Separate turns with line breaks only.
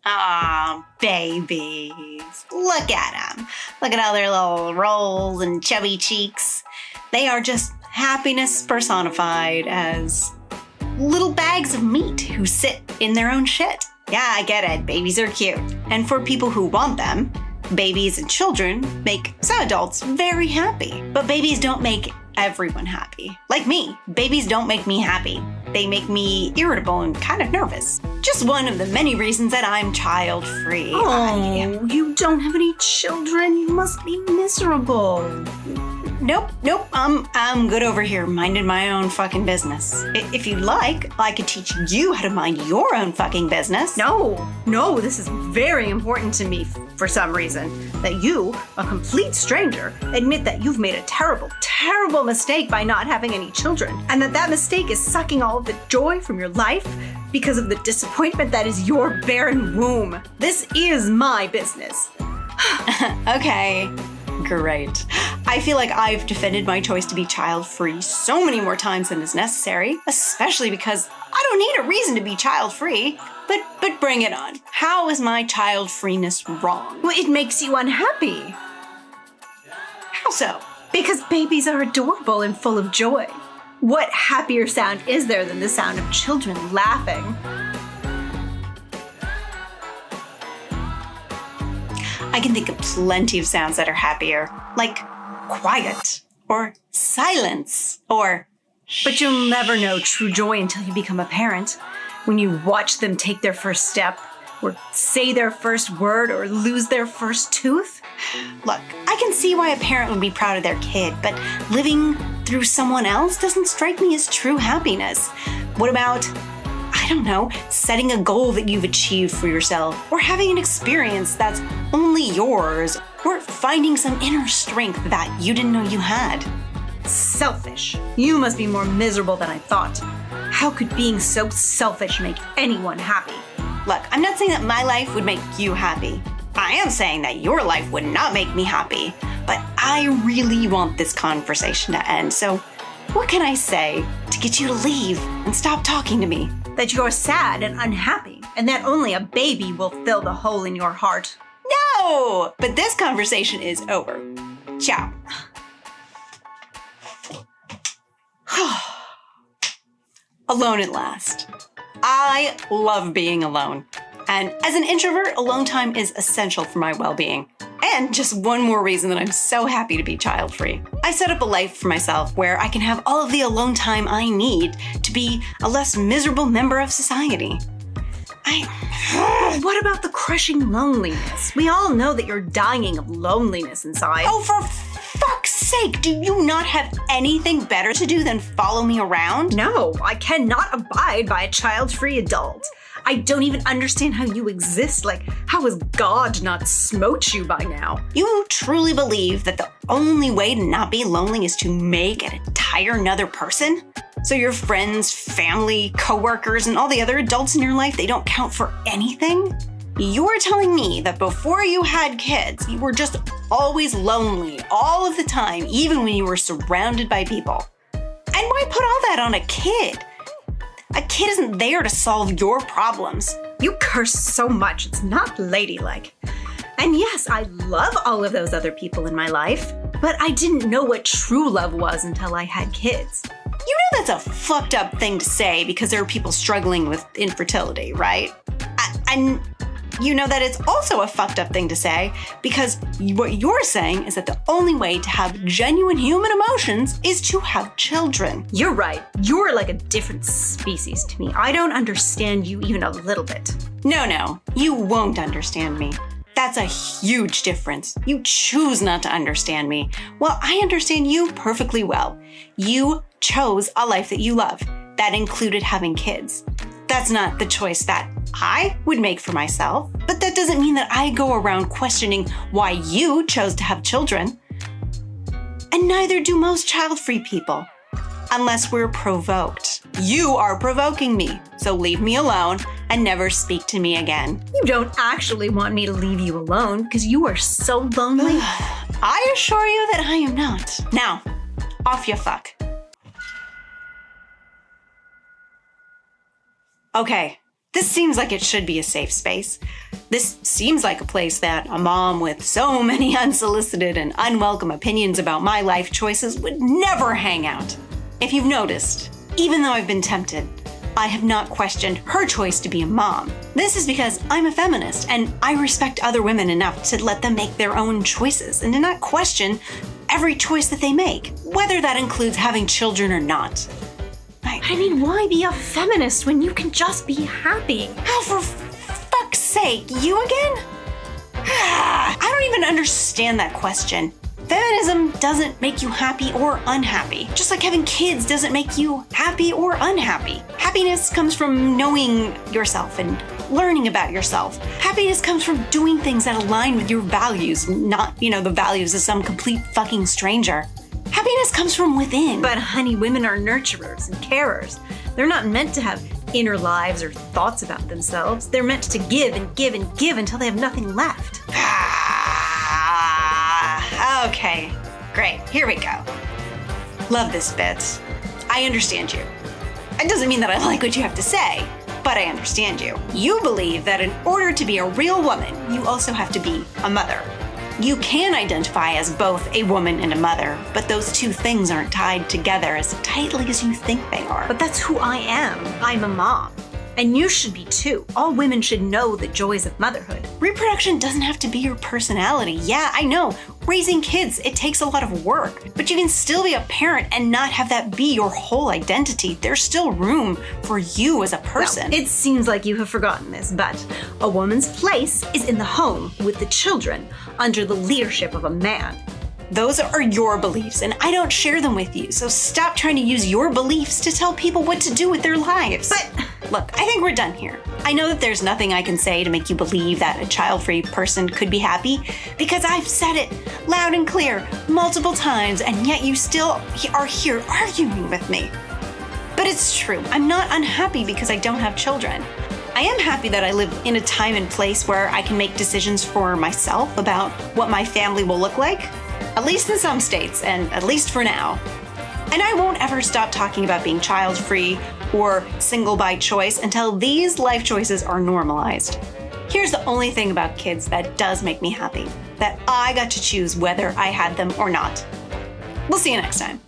Aw, babies. Look at them. Look at all their little rolls and chubby cheeks. They are just happiness personified as little bags of meat who sit in their own shit. Yeah, I get it. Babies are cute. And for people who want them, babies and children make some adults very happy. But babies don't make everyone happy. Like me, babies don't make me happy. They make me irritable and kind of nervous. Just one of the many reasons that I'm child-free.
Oh, you don't have any children. You must be miserable.
Nope. I'm good over here, minding my own fucking business. If you'd like, I could teach you how to mind your own fucking business.
No, this is very important to me for some reason. That you, a complete stranger, admit that you've made a terrible, terrible mistake by not having any children. And that mistake is sucking all of the joy from your life because of the disappointment that is your barren womb. This is my business.
Okay. Great. I feel like I've defended my choice to be child-free so many more times than is necessary, especially because I don't need a reason to be child-free. But bring it on. How is my child-freeness wrong?
Well, it makes you unhappy.
How so?
Because babies are adorable and full of joy. What happier sound is there than the sound of children laughing?
I can think of plenty of sounds that are happier, like quiet, or silence, or
But you'll never know true joy until you become a parent. When you watch them take their first step, or say their first word, or lose their first tooth.
Look, I can see why a parent would be proud of their kid, but living through someone else doesn't strike me as true happiness. What about, I don't know, setting a goal that you've achieved for yourself, or having an experience that's only yours, or finding some inner strength that you didn't know you had?
Selfish. You must be more miserable than I thought. How could being so selfish make anyone happy?
Look, I'm not saying that my life would make you happy. I am saying that your life would not make me happy. But I really want this conversation to end, so what can I say to get you to leave and stop talking to me?
That you're sad and unhappy, and that only a baby will fill the hole in your heart.
No! But this conversation is over. Ciao. Alone at last. I love being alone. And as an introvert, alone time is essential for my well-being. And just one more reason that I'm so happy to be child-free. I set up a life for myself where I can have all of the alone time I need to be a less miserable member of society.
What about the crushing loneliness? We all know that you're dying of loneliness inside.
Oh, for fuck's sake, do you not have anything better to do than follow me around?
No, I cannot abide by a child-free adult. I don't even understand how you exist. Like, how has God not smote you by now?
You truly believe that the only way to not be lonely is to make and entire another person? So your friends, family, coworkers, and all the other adults in your life, they don't count for anything? You're telling me that before you had kids, you were just always lonely all of the time, even when you were surrounded by people. And why put all that on a kid? A kid isn't there to solve your problems.
You curse so much, it's not ladylike. And yes, I love all of those other people in my life, but I didn't know what true love was until I had kids.
You know that's a fucked up thing to say because there are people struggling with infertility, right? And you know that it's also a fucked up thing to say because what you're saying is that the only way to have genuine human emotions is to have children.
You're right. You're like a different species to me. I don't understand you even a little bit.
No, you won't understand me. That's a huge difference. You choose not to understand me. Well, I understand you perfectly well. You chose a life that you love. That included having kids. That's not the choice that I would make for myself, but that doesn't mean that I go around questioning why you chose to have children. And neither do most child-free people, unless we're provoked. You are provoking me, so leave me alone and never speak to me again.
You don't actually want me to leave you alone because you are so lonely.
I assure you that I am not. Now, off you fuck. Okay, This seems like it should be a safe space. This seems like a place that a mom with so many unsolicited and unwelcome opinions about my life choices would never hang out. If you've noticed, even though I've been tempted, I have not questioned her choice to be a mom. This is because I'm a feminist and I respect other women enough to let them make their own choices and to not question every choice that they make, whether that includes having children or not.
I mean, why be a feminist when you can just be happy?
Oh, for fuck's sake, you again? I don't even understand that question. Feminism doesn't make you happy or unhappy, just like having kids doesn't make you happy or unhappy. Happiness comes from knowing yourself and learning about yourself. Happiness comes from doing things that align with your values, not, the values of some complete fucking stranger. Happiness comes from within.
But honey, women are nurturers and carers. They're not meant to have inner lives or thoughts about themselves. They're meant to give and give and give until they have nothing left.
Okay, great. Here we go. Love this bit. I understand you. It doesn't mean that I like what you have to say, but I understand you. You believe that in order to be a real woman, you also have to be a mother. You can identify as both a woman and a mother, but those two things aren't tied together as tightly as you think they are.
But that's who I am. I'm a mom. And you should be too. All women should know the joys of motherhood.
Reproduction doesn't have to be your personality. Yeah, I know. Raising kids, it takes a lot of work. But you can still be a parent and not have that be your whole identity. There's still room for you as a person.
Well, it seems like you have forgotten this, but a woman's place is in the home with the children under the leadership of a man.
Those are your beliefs, and I don't share them with you, so stop trying to use your beliefs to tell people what to do with their lives. But look, I think we're done here. I know that there's nothing I can say to make you believe that a child-free person could be happy, because I've said it loud and clear multiple times, and yet you still are here arguing with me. But it's true, I'm not unhappy because I don't have children. I am happy that I live in a time and place where I can make decisions for myself about what my family will look like. At least in some states, and at least for now. And I won't ever stop talking about being child-free or single by choice until these life choices are normalized. Here's the only thing about kids that does make me happy, that I got to choose whether I had them or not. We'll see you next time.